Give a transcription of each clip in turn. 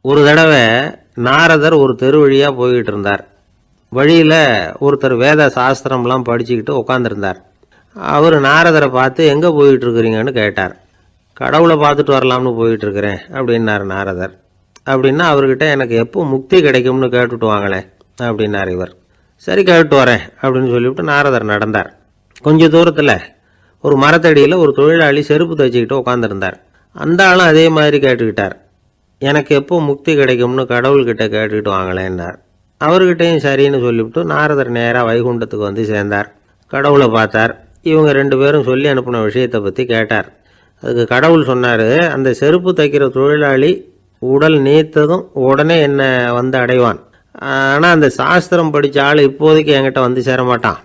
ஒரு தடவை நாரதர் ஒரு தெரு வழியாக போய்கிட்டு இருந்தார். வழியில் ஒருத்தர் வேத சாஸ்திரம்லாம் படிச்சுக்கிட்டு உட்காந்துருந்தார். அவர் நாரதரை பார்த்து எங்கே போயிட்டு இருக்கிறீங்கன்னு கேட்டார். கடவுளை பார்த்துட்டு வரலாம்னு போயிட்டு இருக்கிறேன் அப்படின்னார் நாரதர். அப்படின்னா அவர்கிட்ட எனக்கு எப்போ முக்தி கிடைக்கும்னு கேட்டுட்டு வாங்களேன் அப்படின்னார் இவர். சரி கேட்டு வரேன் அப்படின்னு சொல்லிவிட்டு நாரதர் நடந்தார். கொஞ்சம் தூரத்தில் ஒரு மரத்தடியில் ஒரு தொழிலாளி செருப்பு தைச்சிக்கிட்டு உட்காந்துருந்தார். அந்த ஆளும் அதே மாதிரி கேட்டுக்கிட்டார். எனக்கு எப்போ முக்தி கிடைக்கும்னு கடவுள்கிட்ட கேட்டுக்கிட்டு வாங்களேன்னார். அவர்கிட்டையும் சரின்னு சொல்லிவிட்டு நாரதர் நேராக வைகுண்டத்துக்கு வந்து சேர்ந்தார். கடவுளை பார்த்தார். இவங்க 2 பேரும் சொல்லி அனுப்பின விஷயத்தை பற்றி கேட்டார். அதுக்கு கடவுள் சொன்னார், அந்த செருப்பு தைக்கிற தொழிலாளி உடல் நீத்ததும் உடனே என்னை வந்து அடைவான். ஆனால் அந்த சாஸ்திரம் படித்த ஆள் இப்போதைக்கு என்கிட்ட வந்து சேரமாட்டான்.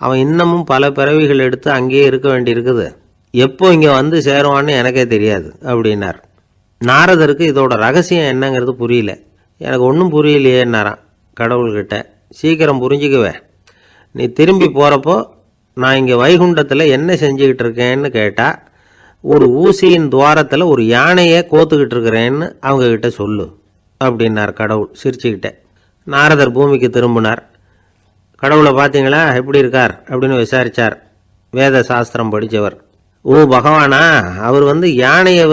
அவன் இன்னமும் பல பிறவிகள் எடுத்து அங்கேயே இருக்க வேண்டியிருக்குது. எப்போ இங்கே வந்து சேருவான்னு எனக்கே தெரியாது அப்படின்னார். நாரதருக்கு இதோட ரகசியம் என்னங்கிறது புரியல. எனக்கு ஒன்றும் புரியலையேன்னாரான் கடவுள்கிட்ட. சீக்கிரம் புரிஞ்சுக்குவேன், நீ திரும்பி போகிறப்போ நான் இங்கே வைகுண்டத்தில் என்ன செஞ்சுக்கிட்டு இருக்கேன்னு கேட்டால், ஒரு ஊசியின் துவாரத்தில் ஒரு யானையை கோத்துக்கிட்டு இருக்கிறேன்னு அவங்கக்கிட்ட சொல்லு அப்படின்னார் கடவுள் சிரிச்சுக்கிட்டே. நாரதர் பூமிக்கு திரும்பினார். கடவுளை பார்த்தீங்களா, எப்படி இருக்கார் அப்படின்னு விசாரித்தார் வேத சாஸ்திரம் படித்தவர். ஓ பகவானா, அவர் யானையை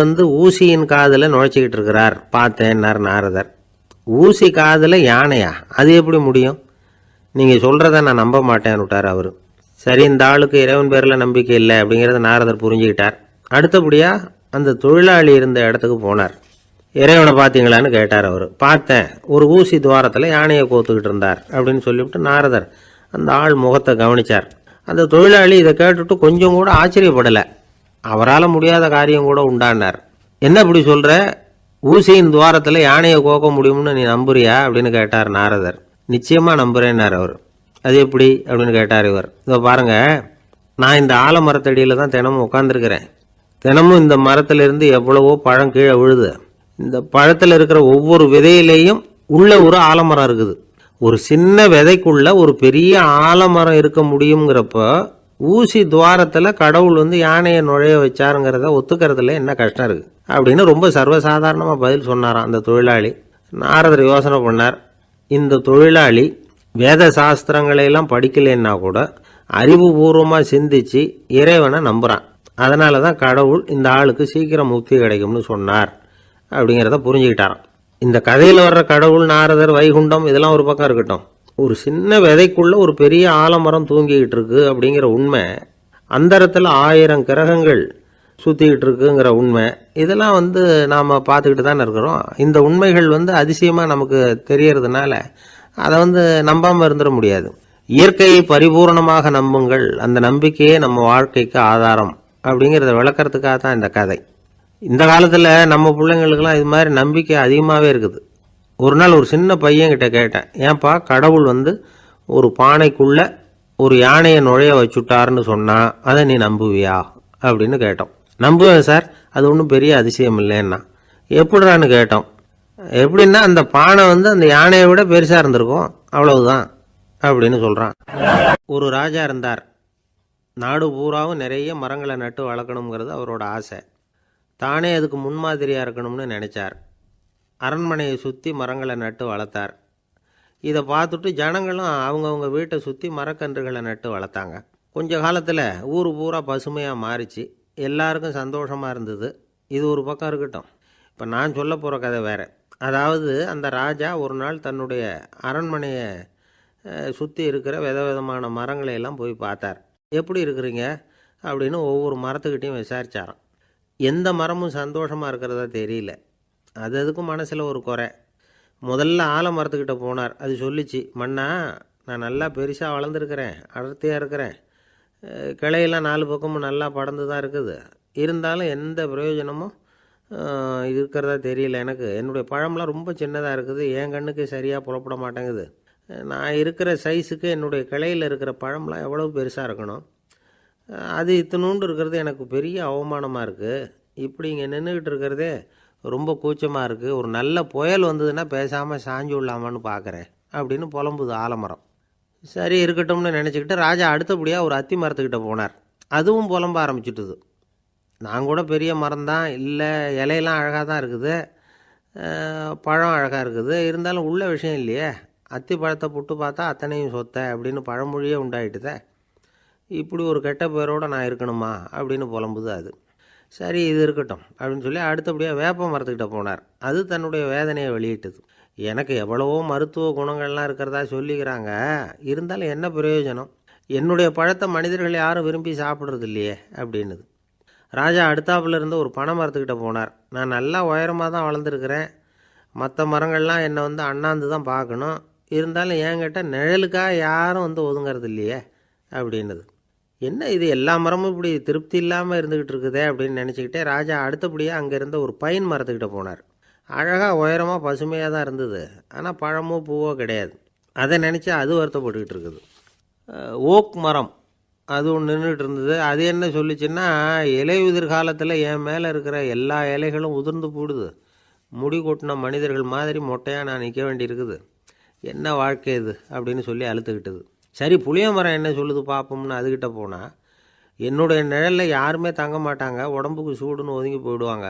ஊசியின் காதில் நுழைச்சிக்கிட்டு இருக்கிறார் பார்த்தேன்னார் நாரதர். ஊசி காதில் யானையா, அது எப்படி முடியும்? நீங்கள் சொல்கிறத நான் நம்ப மாட்டேன்னு விட்டார் அவர். சரி, இந்த ஆளுக்கு இறைவன் பேரில் நம்பிக்கை இல்லை அப்படிங்கிறத நாரதர் புரிஞ்சுக்கிட்டார். அடுத்தபடியாக அந்த தொழிலாளி இருந்த இடத்துக்கு போனார். இறைவனை பார்த்தீங்களான்னு கேட்டார் அவர். பார்த்தேன், ஒரு ஊசி துவாரத்தில் யானையை கோத்துக்கிட்டு இருந்தார் அப்படின்னு சொல்லிவிட்டு நாரதர் அந்த ஆள் முகத்தை கவனித்தார். அந்த தொழிலாளி இதை கேட்டுட்டு கொஞ்சம் கூட ஆச்சரியப்படலை. அவரால் முடியாத காரியம் கூட உண்டானார். என்ன இப்படி சொல்கிற, ஊசியின் துவாரத்தில் யானையை கோக்க முடியும்னு நீ நம்புறியா அப்படின்னு கேட்டார் நாரதர். நிச்சயமாக நம்புகிறேன்னார் அவர். அது எப்படி அப்படின்னு கேட்டார் இவர். இதோ பாருங்கள், நான் இந்த ஆலமரத்தடியில் தான் தினமும் உட்காந்துருக்கிறேன். தினமும் இந்த மரத்திலிருந்து எவ்வளவோ பழம் கீழே விழுது. இந்த பழத்தில் இருக்கிற ஒவ்வொரு விதையிலையும் உள்ள ஒரு ஆலமரம் இருக்குது. ஒரு சின்ன விதைக்குள்ள ஒரு பெரிய ஆலமரம் இருக்க முடியுங்கிறப்ப ஊசி துவாரத்தில் கடவுள் யானையை நுழைய வச்சாருங்கிறத ஒத்துக்கிறதுல என்ன கஷ்டம் இருக்குது அப்படின்னு ரொம்ப சர்வசாதாரணமாக பதில் சொன்னாராம் அந்த தொழிலாளி. நாரதர் யோசனை பண்ணார். இந்த தொழிலாளி வேத சாஸ்திரங்களையெல்லாம் படிக்கலைன்னா கூட அறிவுபூர்வமாக சிந்திச்சு இறைவனை நம்புகிறான். அதனால தான் கடவுள் இந்த ஆளுக்கு சீக்கிரம் முக்தி கிடைக்கும்னு சொன்னார் அப்படிங்கிறத புரிஞ்சுக்கிட்டாராம். இந்த கதையில் வர்ற கடவுள், நாரதர், வைகுண்டம் இதெல்லாம் ஒரு பக்கம் இருக்கட்டும், ஒரு சின்ன விதைக்குள்ள ஒரு பெரிய ஆலமரம் தூங்கிக்கிட்டு இருக்கு அப்படிங்கிற உண்மை, அந்தரத்தில் 1000 கிரகங்கள் சுற்றிக்கிட்டு இருக்குங்கிற உண்மை, இதெல்லாம் நாம் பார்த்துக்கிட்டு தானே இருக்கிறோம். இந்த உண்மைகள் அதிசயமாக நமக்கு தெரியறதுனால அதை நம்பாமல் இருந்துட முடியாது. இயற்கையை பரிபூர்ணமாக நம்புங்கள், அந்த நம்பிக்கையே நம்ம வாழ்க்கைக்கு ஆதாரம் அப்படிங்கிறத விளக்கறதுக்காக தான் இந்த கதை. இந்த காலத்தில் நம்ம பிள்ளைங்களுக்கெல்லாம் இது மாதிரி நம்பிக்கை அதிகமாகவே இருக்குது. ஒரு நாள் ஒரு சின்ன பையன்கிட்ட கேட்டேன், ஏன்பா கடவுள் ஒரு பானைக்குள்ளே ஒரு யானையை நுழைய வச்சுட்டாருன்னு சொன்னால் அதை நீ நம்புவியா அப்படின்னு கேட்டோம். நம்புவேன் சார், அது ஒன்றும் பெரிய அதிசயம் இல்லைன்னா. எப்படிறான்னு கேட்டோம். எப்படின்னா அந்த பானை அந்த யானையை விட பெருசாக இருந்திருக்கும், அவ்வளவுதான் அப்படின்னு சொல்கிறான். ஒரு ராஜா இருந்தார். நாடு பூராவும் நிறைய மரங்களை நட்டு வளர்க்கணுங்கிறது அவரோட ஆசை. தானே அதுக்கு முன்மாதிரியாக இருக்கணும்னு நினச்சார். அரண்மனையை சுற்றி மரங்களை நட்டு வளர்த்தார். இதை பார்த்துட்டு ஜனங்களும் அவங்கவுங்க வீட்டை சுற்றி மரக்கன்றுகளை நட்டு வளர்த்தாங்க. கொஞ்ச காலத்தில் ஊர் பூரா பசுமையாக மாறிச்சு. எல்லாருக்கும் சந்தோஷமாக இருந்தது. இது ஒரு பக்கம் இருக்கட்டும். இப்போ நான் சொல்ல போகிற கதை வேறு. அதாவது அந்த ராஜா ஒரு நாள் தன்னுடைய அரண்மனையை சுற்றி இருக்கிற விதவிதமான மரங்களை எல்லாம் போய் பார்த்தார். எப்படி இருக்கிறீங்க அப்படின்னு ஒவ்வொரு மரத்துக்கிட்டையும் விசாரித்தாராம். எந்த மரமும் சந்தோஷமாக இருக்கிறதா தெரியல. அதுக்கும் மனசில் ஒரு குறை. முதல்ல ஆலமரத்துக்கிட்ட போனார். அது சொல்லிச்சு, மண்ணா, நான் நல்லா பெருசாக வளர்ந்துருக்கிறேன், அடர்த்தியாக இருக்கிறேன், கிளையெல்லாம் 4 பக்கமும் நல்லா படர்ந்து தான் இருக்குது, இருந்தாலும் எந்த பிரயோஜனமும் இருக்கிறதா தெரியல எனக்கு. என்னுடைய பழம்லாம் ரொம்ப சின்னதாக இருக்குது, என் கண்ணுக்கு சரியாக புறப்பட மாட்டேங்குது. நான் இருக்கிற சைஸுக்கு என்னுடைய கிளையில் இருக்கிற பழம்லாம் எவ்வளோ பெருசாக இருக்கணும், அது இத்தினூண்டு இருக்கிறது எனக்கு பெரிய அவமானமாக இருக்குது. இப்படி இங்கே நின்றுக்கிட்டு இருக்கிறதே ரொம்ப கூச்சமாக இருக்குது. ஒரு நல்ல புயல் வந்ததுன்னா பேசாமல் சாஞ்சு விடலாமான்னு பார்க்குறேன் அப்படின்னு புலம்புது ஆலமரம். சரி இருக்கட்டும்னு நினச்சிக்கிட்டு ராஜா அடுத்தபடியாக ஒரு அத்தி மரத்துக்கிட்ட போனார். அதுவும் புலம்ப ஆரம்பிச்சுட்டுது. நான் கூட பெரிய மரம் தான், இல்லை இலையெல்லாம் அழகாக தான் இருக்குது, பழம் அழகாக இருக்குது, இருந்தாலும் உள்ள விஷயம் இல்லையே. அத்தி பழத்தை புட்டு பார்த்தா அத்தனையும் சொத்தை அப்படின்னு பழமொழியே உண்டாயிட்டுதே. இப்படி ஒரு கெட்ட பேரோடு நான் இருக்கணுமா அப்படின்னு புலம்புது அது. சரி, இது இருக்கட்டும் அப்படின்னு சொல்லி அடுத்தபடியாக வேப்ப மரத்துக்கிட்ட போனார். அது தன்னுடைய வேதனையை வெளியிட்டது. எனக்கு எவ்வளவோ மருத்துவ குணங்கள்லாம் இருக்கிறதா சொல்லிக்கிறாங்க, இருந்தாலும் என்ன பிரயோஜனம்? என்னுடைய பழத்தை மனிதர்கள் யாரும் விரும்பி சாப்பிட்றது இல்லையே அப்படின்னுது. ராஜா அடுத்தாப்புல இருந்து ஒரு பனை மரத்துக்கிட்ட போனார். நான் நல்லா உயரமாக தான் வளர்ந்துருக்கிறேன், மற்ற மரங்கள்லாம் என்னை அண்ணாந்து தான் பார்க்கணும், இருந்தாலும் என்கிட்ட நிழலுக்காக யாரும் ஒதுங்கிறது இல்லையே அப்படின்னுது. என்ன இது, எல்லா மரமும் இப்படி திருப்தி இல்லாமல் இருந்துக்கிட்டு இருக்குதே அப்படின்னு நினச்சிக்கிட்டே ராஜா அடுத்தபடியாக அங்கே இருந்த ஒரு பைன் மரத்துக்கிட்ட போனார். அழகாக உயரமாக பசுமையாக தான் இருந்தது, ஆனால் பழமோ பூவோ கிடையாது. அதை நினச்சி அது வருத்தப்பட்டுக்கிட்டு இருக்குது. ஓக் மரம் அது ஒன்று நின்றுட்டு இருந்தது. அது என்ன சொல்லிச்சுன்னா, இலையுதிர் காலத்தில் என் மேலே இருக்கிற எல்லா இலைகளும் உதிர்ந்து போடுது, முடி கொட்டின மனிதர்கள் மாதிரி மொட்டையாக நான் நிற்க வேண்டியிருக்குது, என்ன வாழ்க்கை இது அப்படின்னு சொல்லி அழுத்துக்கிட்டது. சரி, புளிய மரம் என்ன சொல்லுது பார்ப்போம்னு அதுக்கிட்ட போனால், என்னுடைய நிழலில் யாருமே தங்க மாட்டாங்க, உடம்புக்கு சூடுன்னு ஒதுங்கி போயிடுவாங்க,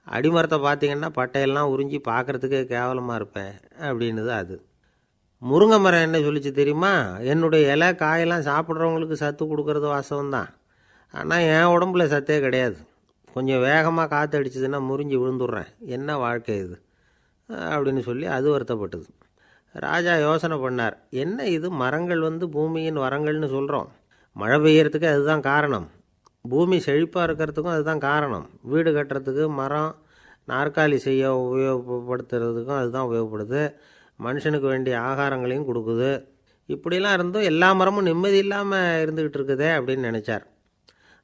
அடிமரத்தை பார்த்திங்கன்னா பட்டையெல்லாம் உறிஞ்சி பார்க்குறதுக்கே கேவலமாக இருப்பேன் அப்படின்னுது அது. முருங்கை மரம் என்ன சொல்லிச்சு தெரியுமா, என்னுடைய இலை காயெல்லாம் சாப்பிட்றவங்களுக்கு சத்து கொடுக்கறது வாசம்தான், ஆனால் என் உடம்புல சத்தே கிடையாது, கொஞ்சம் வேகமாக காற்று அடிச்சதுன்னா முறிஞ்சி விழுந்துடுறேன், என்ன வாழ்க்கை இது அப்படின்னு சொல்லி அது வருத்தப்பட்டது. ராஜா யோசனை பண்ணார். என்ன இது, மரங்கள் பூமியின் வரங்கள்னு சொல்கிறோம், மழை பெய்யறதுக்கு அதுதான் காரணம், பூமி செழிப்பாக இருக்கிறதுக்கும் அதுதான் காரணம், வீடு கட்டுறதுக்கு மரம், நாற்காலி செய்ய உபயோகப்படுத்துறதுக்கும் அதுதான் உபயோகப்படுது, மனுஷனுக்கு வேண்டிய ஆகாரங்களையும் கொடுக்குது, இப்படிலாம் இருந்தும் எல்லா மரமும் நிம்மதி இல்லாமல் இருந்துக்கிட்டு இருக்குதே அப்படின்னு நினச்சார்.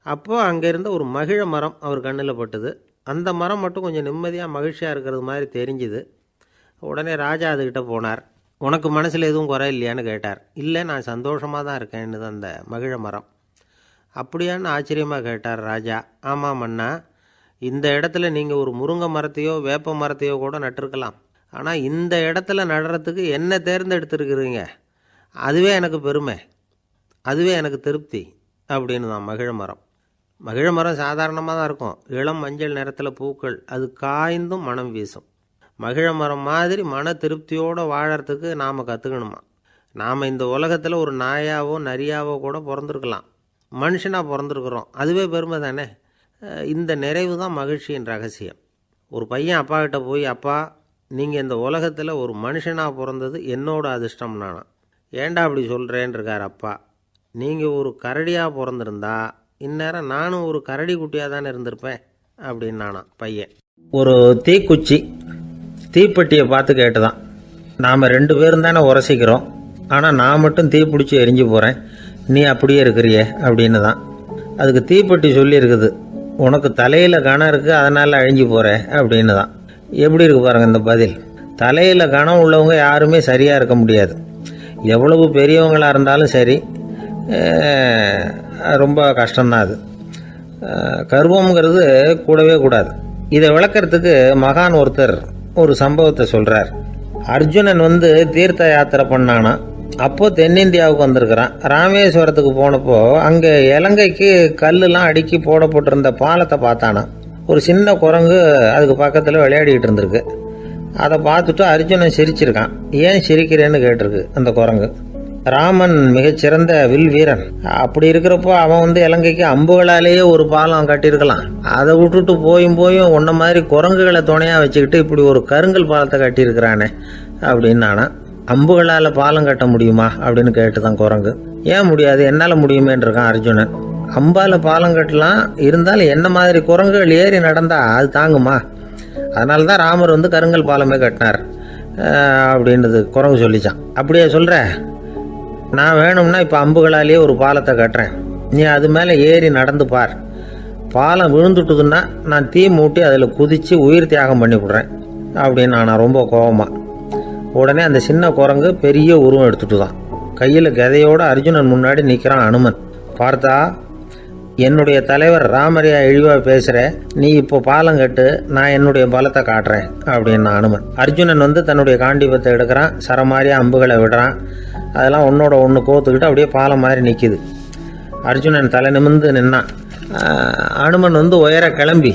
அப்போது அங்கே இருந்த ஒரு மகிழ மரம் அவர் கண்ணில் பட்டுது. அந்த மரம் மட்டும் கொஞ்சம் நிம்மதியாக மகிழ்ச்சியாக இருக்கிறது மாதிரி தெரிஞ்சுது. உடனே ராஜா அதுக்கிட்ட போனார். உனக்கு மனசில் எதுவும் குறை இல்லையான்னு கேட்டார். இல்லை, நான் சந்தோஷமாக தான் இருக்கேன்னு அந்த மகிழ மரம். அப்படியான்னு ஆச்சரியமாக கேட்டார் ராஜா. ஆமாம் மன்னா, இந்த இடத்துல நீங்கள் ஒரு முருங்கை மரத்தையோ வேப்ப மரத்தையோ கூட நட்டிருக்கலாம், ஆனால் இந்த இடத்துல நடுறதுக்கு என்ன தேர்ந்தெடுத்துருக்குறீங்க, அதுவே எனக்கு பெருமை, அதுவே எனக்கு திருப்தி அப்படின்னு தான் மகிழ மரம். மகிழ மரம் சாதாரணமாக தான் இருக்கும், இளம் மஞ்சள் நிறத்தில் பூக்கள், அது காய்ந்தும் மனம் வீசும். மகிழ மரம் மாதிரி மன திருப்தியோடு வாழறதுக்கு நாம் கற்றுக்கணுமா. நாம் இந்த உலகத்தில் ஒரு நாயாவோ நரியாவோ கூட பிறந்திருக்கலாம், மனுஷனாக பிறந்திருக்கிறோம், அதுவே பெருமை தானே. இந்த நிறைவு தான் மகிழ்ச்சியின் ரகசியம். ஒரு பையன் அப்பா கிட்ட போய், அப்பா நீங்கள் இந்த உலகத்தில் ஒரு மனுஷனாக பிறந்தது என்னோட அதிர்ஷ்டம் நானா. ஏண்டா அப்படி சொல்கிறேன்னு இருக்கார் அப்பா. நீங்கள் ஒரு கரடியாக பிறந்திருந்தா இந்நேரம் நானும் ஒரு கரடி குட்டியாக தானே இருந்திருப்பேன் அப்படின்னு நானா பையன். ஒரு தீக்குச்சி தீப்பெட்டியை பார்த்து கேட்டுதான், நாம் 2 பேரும் தானே உரசிக்கிறோம், ஆனால் நான் மட்டும் தீ பிடிச்சி எரிஞ்சு போகிறேன், நீ அப்படியே இருக்கிறியே அப்படின்னு தான். அதுக்கு தீப்பெட்டி சொல்லியிருக்குது, உனக்கு தலையில் கணம் இருக்குது அதனால் அழிஞ்சு போகிற அப்படின்னு தான். எப்படி இருக்கு பாருங்கள் இந்த பதில். தலையில் கணம் உள்ளவங்க யாருமே சரியாக இருக்க முடியாது, எவ்வளவு பெரியவங்களாக இருந்தாலும் சரி, ரொம்ப கஷ்டம்தான் அது. கர்வம்ங்கிறது கூடவே கூடாது. இதை விளக்கிறதுக்கு மகான் ஒருத்தர் ஒரு சம்பவத்தை சொல்கிறார். அர்ஜுனன் தீர்த்த யாத்திரை பண்ணானா, அப்போது தென்னிந்தியாவுக்கு வந்திருக்கிறான். ராமேஸ்வரத்துக்கு போனப்போ அங்கே இலங்கைக்கு கல்லுலாம் அடுக்கி போடப்பட்டிருந்த பாலத்தை பார்த்தானா. ஒரு சின்ன குரங்கு அதுக்கு பக்கத்தில் விளையாடிக்கிட்டு இருந்திருக்கு. அதை பார்த்துட்டு அர்ஜுனன் சிரிச்சிருக்கான். ஏன் சிரிக்கிறேன்னு கேட்டிருக்கு அந்த குரங்கு. ராமன் மிகச்சிறந்த வில் வீரன், அப்படி இருக்கிறப்போ அவன் இலங்கைக்கு அம்புகளாலேயே ஒரு பாலம் கட்டியிருக்கலாம், அதை விட்டுட்டு போயும் உன்ன மாதிரி குரங்குகளை துணையாக வச்சுக்கிட்டு இப்படி ஒரு கருங்கல் பாலத்தை கட்டியிருக்கிறானே அப்படின்னு நானா. அம்புகளால் பாலம் கட்ட முடியுமா அப்படின்னு கேட்டுதான் குரங்கு. ஏன் முடியாது, என்னால் முடியுமேன்னு இருக்கான் அர்ஜுனன். அம்பால் பாலம் கட்டலாம், இருந்தாலும் என்ன மாதிரி குரங்குகள் ஏறி நடந்தா அது தாங்குமா, அதனால தான் ராமர் கருங்கல் பாலமே கட்டினார் அப்படின்றது குரங்கு சொல்லிச்சான். அப்படியே சொல்கிற, நான் வேணும்னா இப்போ அம்புகளாலேயே ஒரு பாலத்தை கட்டுறேன், நீ அது மேலே ஏறி நடந்து பார், பாலம் விழுந்துட்டுதுன்னா நான் தீ மூட்டி அதில் குதித்து உயிர் தியாகம் பண்ணி விட்றேன் அப்படின்னு நான் ரொம்ப கோபமாக. உடனே அந்த சின்ன குரங்கு பெரிய உருவம் எடுத்துட்டு தான் கையில் கதையோடு அர்ஜுனன் முன்னாடி நிற்கிறான் அனுமன். பார்த்தா, என்னுடைய தலைவர் ராமரையா இழிவாக பேசுகிற, நீ இப்போ பாலம் கட்டு, நான் என்னுடைய பலத்தை காட்டுறேன் அப்படின்னு அனுமன். அர்ஜுனன் தன்னுடைய காண்டிபத்தை எடுக்கிறான், சரமாரியாக அம்புகளை விடுறான், அதெல்லாம் ஒன்றோட ஒன்று கோத்துக்கிட்டு அப்படியே பாலம் மாதிரி நிற்கிது. அர்ஜுனன் தலை நிமிர்ந்து நின்னான். அனுமன் உயர கிளம்பி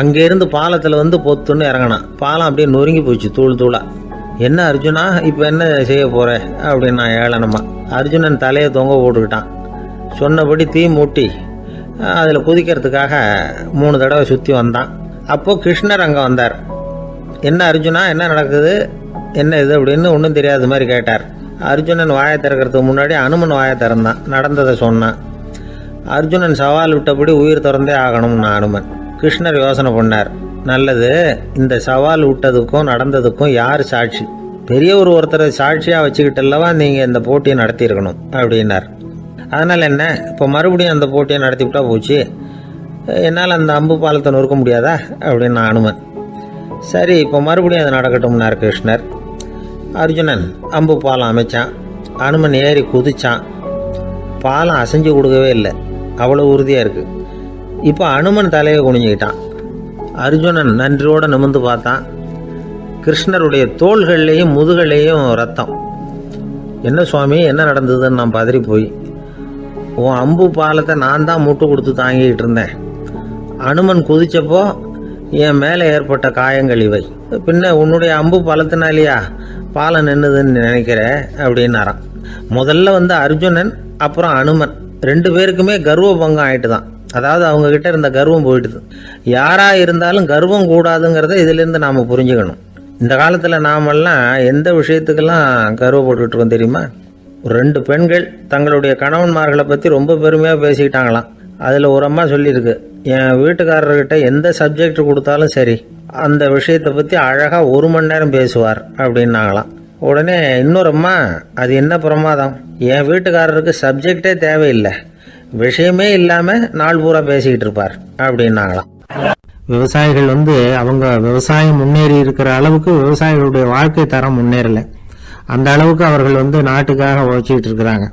அங்கேருந்து பாலத்தில் வந்து பொத்துன்னு இறங்கினான். பாலம் அப்படியே நொறுங்கி போச்சு தூள் தூளாக. என்ன அர்ஜுனா, இப்போ என்ன செய்ய போகிற அப்படின்னா ஏளனமா. அர்ஜுனன் தலையை தொங்க போட்டுக்கிட்டான். சொன்னபடி தீ மூட்டி அதில் குதிக்கிறதுக்காக 3 தடவை சுற்றி வந்தான். அப்போது கிருஷ்ணர் அங்கே வந்தார். என்ன அர்ஜுனா, என்ன நடக்குது, என்ன இது அப்படின்னு ஒன்றும் தெரியாத மாதிரி கேட்டார். அர்ஜுனன் வாயை திறக்கிறதுக்கு முன்னாடி அனுமன் வாயை திறந்தான், நடந்ததை சொன்னான். அர்ஜுனன் சவால் விட்டபடி உயிர் திறந்தே ஆகணும்னு அனுமன். கிருஷ்ணர் யோசனை பண்ணார். நல்லது, இந்த சவால் விட்டதுக்கும் நடந்ததுக்கும் யார் சாட்சி? பெரிய ஒருத்தரை சாட்சியாக வச்சுக்கிட்டல்லவா நீங்கள் இந்த போட்டியை நடத்தியிருக்கணும் அப்படின்னார். அதனால் என்ன, இப்போ மறுபடியும் அந்த போட்டியை நடத்தி விட்டா போச்சு, என்னால் அந்த அம்பு பாலத்தை நொறுக்க முடியாதா அப்படின்னு அனுமன். சரி, இப்போ மறுபடியும் அது நடக்கட்டும்னார் கிருஷ்ணர். அர்ஜுனன் அம்பு பாலம் அமைச்சான். அனுமன் ஏறி குதிச்சான். பாலம் அசைஞ்சு கொடுக்கவே இல்லை, அவ்வளோ உறுதியாக இருக்குது. இப்போ அனுமன் தலையை குனிஞ்சிக்கிட்டான். அர்ஜுனன் நன்றியோடு நிமிர்ந்து பார்த்தான். கிருஷ்ணருடைய தோள்கள்லேயும் முதுகள்லேயும் ரத்தம். என்ன சுவாமி, என்ன நடந்ததுன்னு நான் பதறி போய், உன் அம்பு பாலத்தை நான் தான் முட்டு கொடுத்து தாங்கிக்கிட்டு இருந்தேன். அனுமன் குதிச்சப்போ என் மேலே ஏற்பட்ட காயங்கள் இவை. பின்ன உன்னுடைய அம்பு பாலத்தினாலேயா பாலம் நின்றுதுன்னு நினைக்கிற அப்படின்னாரான். முதல்ல வந்து அர்ஜுனன், அப்புறம் அனுமன் 2 பேருக்குமே கர்வ பங்கம் ஆயிட்டு தான். அதாவது அவங்கக்கிட்ட இருந்த கர்வம் போயிட்டுது. யாராக இருந்தாலும் கர்வம் கூடாதுங்கிறத இதிலேருந்து நாம் புரிஞ்சுக்கணும். இந்த காலத்தில் நாமெல்லாம் எந்த விஷயத்துக்கெல்லாம் கர்வப்பட்டுருக்கோம் தெரியுமா? 2 பெண்கள் தங்களுடைய கணவன்மார்களை பற்றி ரொம்ப பெருமையாக பேசிக்கிட்டாங்களாம். அதில் ஒரு அம்மா சொல்லியிருக்கு, என் வீட்டுக்காரர்கிட்ட எந்த சப்ஜெக்ட் கொடுத்தாலும் சரி அந்த விஷயத்தை பற்றி அழகாக 1 மணி நேரம் பேசுவார் அப்படின்னாங்களாம். உடனே இன்னொரு அம்மா, அது என்ன பிரமாதம், என் வீட்டுக்காரருக்கு சப்ஜெக்டே தேவையில்லை, விஷயமே இல்லாமல் நாள் பூரா பேசிக்கிட்டு இருப்பார் அப்படின்னாங்களாம். விவசாயிகள் வந்து அவங்க விவசாயம் முன்னேறி இருக்கிற அளவுக்கு விவசாயிகளுடைய வாழ்க்கை தரம் முன்னேறலை. அந்த அளவுக்கு அவர்கள் வந்து நாட்டுக்காக உழைச்சிக்கிட்டு இருக்கிறாங்க.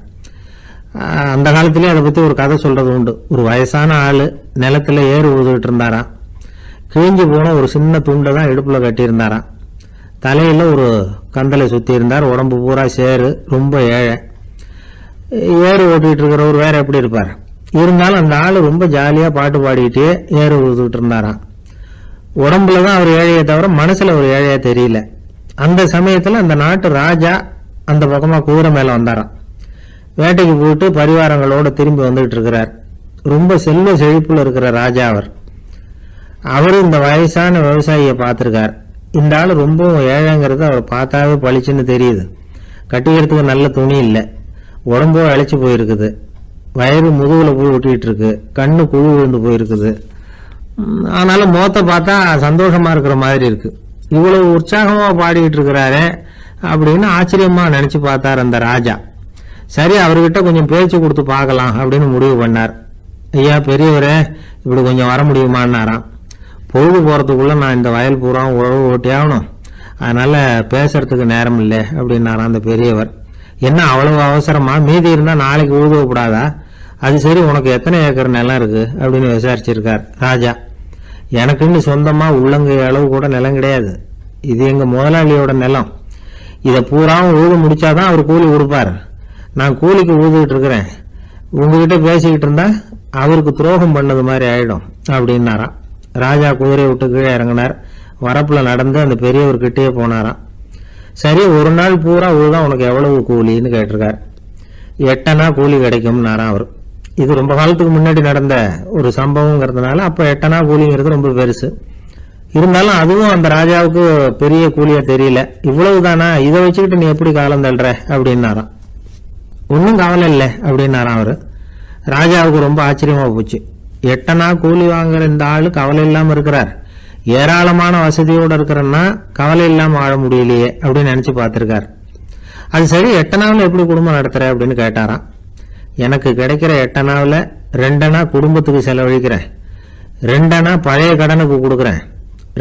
அந்த காலத்திலே அதை பற்றி ஒரு கதை சொல்கிறது உண்டு. ஒரு வயசான ஆள் நிலத்தில் ஏறு ஊதுகிட்டு இருந்தாராம். கிழிஞ்சு போன ஒரு சின்ன துண்டை தான் இடுப்பில் கட்டியிருந்தாராம். தலையில் ஒரு கந்தலை சுற்றி இருந்தார். உடம்பு பூரா சேரு, ரொம்ப ஏழை. ஏறு ஓட்டிகிட்டு இருக்கிறவர் வேறு எப்படி இருப்பார்? இருந்தாலும் அந்த ஆள் ரொம்ப ஜாலியாக பாட்டு பாடிக்கிட்டே ஏறு ஊதுகிட்டு இருந்தாராம். உடம்புல தான் அவர் ஏழையை தவிர மனசில் ஒரு ஏழையாக தெரியல. அந்த சமயத்தில் அந்த நாட்டு ராஜா அந்த பக்கமாக குதிரை மேலே வந்தாராம். வேட்டைக்கு போயிட்டு பரிவாரங்களோடு திரும்பி வந்துகிட்டு இருக்கிறார். ரொம்ப செல்வ செழிப்புல இருக்கிற ராஜா அவர். இந்த வயசான விவசாயியை பார்த்துருக்கார். இந்த ஆள் ரொம்பவும் ஏழைங்கிறது அவர் பார்த்தாவே பளிச்சுன்னு தெரியுது. கட்டிக்கிறதுக்கு நல்ல துணி இல்லை, உடம்போ அழைச்சி போயிருக்குது, வயிறு முதுகில் போய் ஒட்டிகிட்டு இருக்கு, கண்ணு குழு விழுந்து போயிருக்குது. ஆனாலும் முகத்தை பார்த்தா சந்தோஷமா இருக்கிற மாதிரி இருக்கு. இவ்வளவு உற்சாகமா பாடிக்கிட்டு இருக்கிறாரே அப்படின்னு ஆச்சரியமா நினைச்சு பார்த்தார் அந்த ராஜா. சரி, அவர்கிட்ட கொஞ்சம் பேச்சு கொடுத்து பார்க்கலாம் அப்படின்னு முடிவு பண்ணார். ஐயா பெரியவரே, இப்படி கொஞ்சம் வர முடியுமான்னாராம். பொழுது போகிறதுக்குள்ளே நான் இந்த வயல் பூரா உழவு ஓட்டி ஆகணும், அதனால் பேசுறதுக்கு நேரம் இல்லை அப்படின்னாராம் அந்த பெரியவர். என்ன அவ்வளவு அவசரமா, மீதி இருந்தால் நாளைக்கு ஊதுவப்படாதா? அது சரி, உனக்கு எத்தனை ஏக்கர் நிலம் இருக்குது அப்படின்னு விசாரிச்சிருக்கார் ராஜா. எனக்குன்னு சொந்தமாக உள்ளங்கை அளவு கூட நிலம் கிடையாது. இது எங்கள் முதலாளியோட நிலம். இதை பூராவும் ஊது முடிச்சாதான் அவர் கூலி கொடுப்பார். நான் கூலிக்கு ஊதுகிட்டு இருக்கிறேன். உங்ககிட்ட பேசிக்கிட்டு இருந்தா அவருக்கு துரோகம் பண்ணது மாதிரி ஆயிடும் அப்படின்னாராம். ராஜா குதிரையை விட்டு கீழே இறங்கினார். வரப்புல நடந்து அந்த பெரியவர்கிட்டயே போனாராம். சரி, ஒரு நாள் பூரா ஊதான் உனக்கு எவ்வளவு கூலின்னு கேட்டிருக்கார். 8 அணா கூலி கிடைக்கும்னாராம் அவர். இது ரொம்ப காலத்துக்கு முன்னாடி நடந்த ஒரு சம்பவங்கிறதுனால அப்போ 8 அணா கூலிங்கிறது ரொம்ப பெருசு. இருந்தாலும் அதுவும் அந்த ராஜாவுக்கு பெரிய கூலியா தெரியல. இவ்வளவுதானா, இதை வச்சுக்கிட்டு நீ எப்படி காலம் தள்ளுற அப்படின்னாராம். ஒன்றும் கவலை இல்லை அப்படின்னாராம் அவர். ராஜாவுக்கு ரொம்ப ஆச்சரியமா போச்சு. 8 அணா கூலி வாங்குற இந்த ஆளு கவலை இல்லாம இருக்கிறார், ஏராளமான வசதியோடு இருக்கிறன்னா கவலை இல்லாம வாழ முடியலையே அப்படின்னு நினைச்சு பார்த்திருக்கார். அது சரி, 8 அணாவில் எப்படி குடும்பம் நடத்துற அப்படின்னு கேட்டாராம். எனக்கு கிடைக்கிற 8 அணாவில் 2 அணா குடும்பத்துக்கு செலவழிக்கிறேன், 2 அணா பழைய கடனுக்கு கொடுக்குறேன்,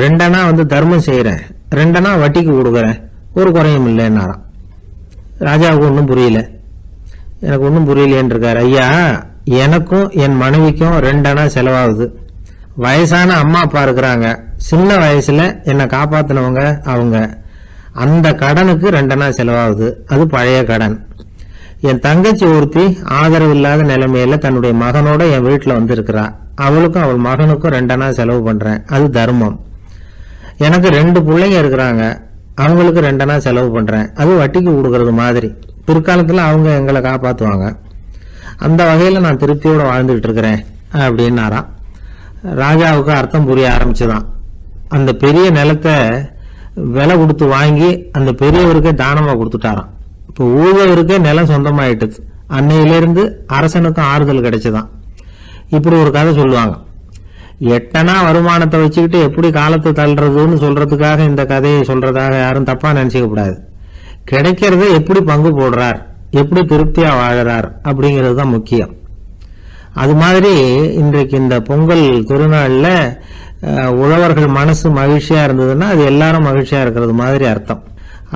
2 அணா தர்மம் செய்யறேன், 2 அணா வட்டிக்கு கொடுக்குறேன், ஒரு குறையும் இல்லைன்னாராம். ராஜாவுக்கு ஒன்றும் புரியல. எனக்கு ஒன்றும் புரியலேன்னு இருக்காரு. ஐயா, எனக்கும் என் மனைவிக்கும் 2 அணா செலவாகுது. வயசான அம்மா அப்பா இருக்கிறாங்க, சின்ன வயசுல என்னை காப்பாத்தினவங்க அவங்க. அந்த கடனுக்கு 2 அணா செலவாகுது, அது பழைய கடன். என் தங்கச்சி ஒருத்தி ஆதரவு இல்லாத நிலைமையில தன்னுடைய மகனோட என் வீட்டில் வந்திருக்கிறா, அவளுக்கும் அவள் மகனுக்கும் 2 அணா செலவு பண்ணுறேன், அது தர்மம். எனக்கு 2 பிள்ளைங்க இருக்கிறாங்க, அவங்களுக்கு 2 அணா செலவு பண்ணுறேன், அது வட்டிக்கு கொடுக்கறது மாதிரி. பிற்காலத்தில் அவங்க எங்களை காப்பாற்றுவாங்க. அந்த வகையில் நான் திருப்தியோடு வாழ்ந்துக்கிட்டு இருக்கிறேன் அப்படின்னாராம். ராஜாவுக்கு அர்த்தம் புரிய ஆரம்பிச்சுதான். அந்த பெரிய நிலத்தை விலை கொடுத்து வாங்கி அந்த பெரியவருக்கே தானமாக கொடுத்துட்டாராம். இப்போ ஊழவருக்கே நிலம் சொந்தமாயிட்டுது. அன்னையிலேருந்து அரசனுக்கும் ஆறுதல் கிடைச்சுதான். இப்படி ஒரு கதை சொல்லுவாங்க. 8 அணா வருமானத்தை வச்சுக்கிட்டு எப்படி காலத்தை தள்ளுறதுன்னு சொல்றதுக்காக இந்த கதையை சொல்றதாக யாரும் தப்பா நினைச்சுக்க கூடாது. கிடைக்கிறத எப்படி பங்கு போடுறார், எப்படி திருப்தியா வாழறார் அப்படிங்கிறது தான் முக்கியம். அது மாதிரி இன்றைக்கு இந்த பொங்கல் திருநாள்ல உழவர்கள் மனசு மகிழ்ச்சியா இருந்ததுன்னா அது எல்லாரும் மகிழ்ச்சியா இருக்கிறது மாதிரி அர்த்தம்.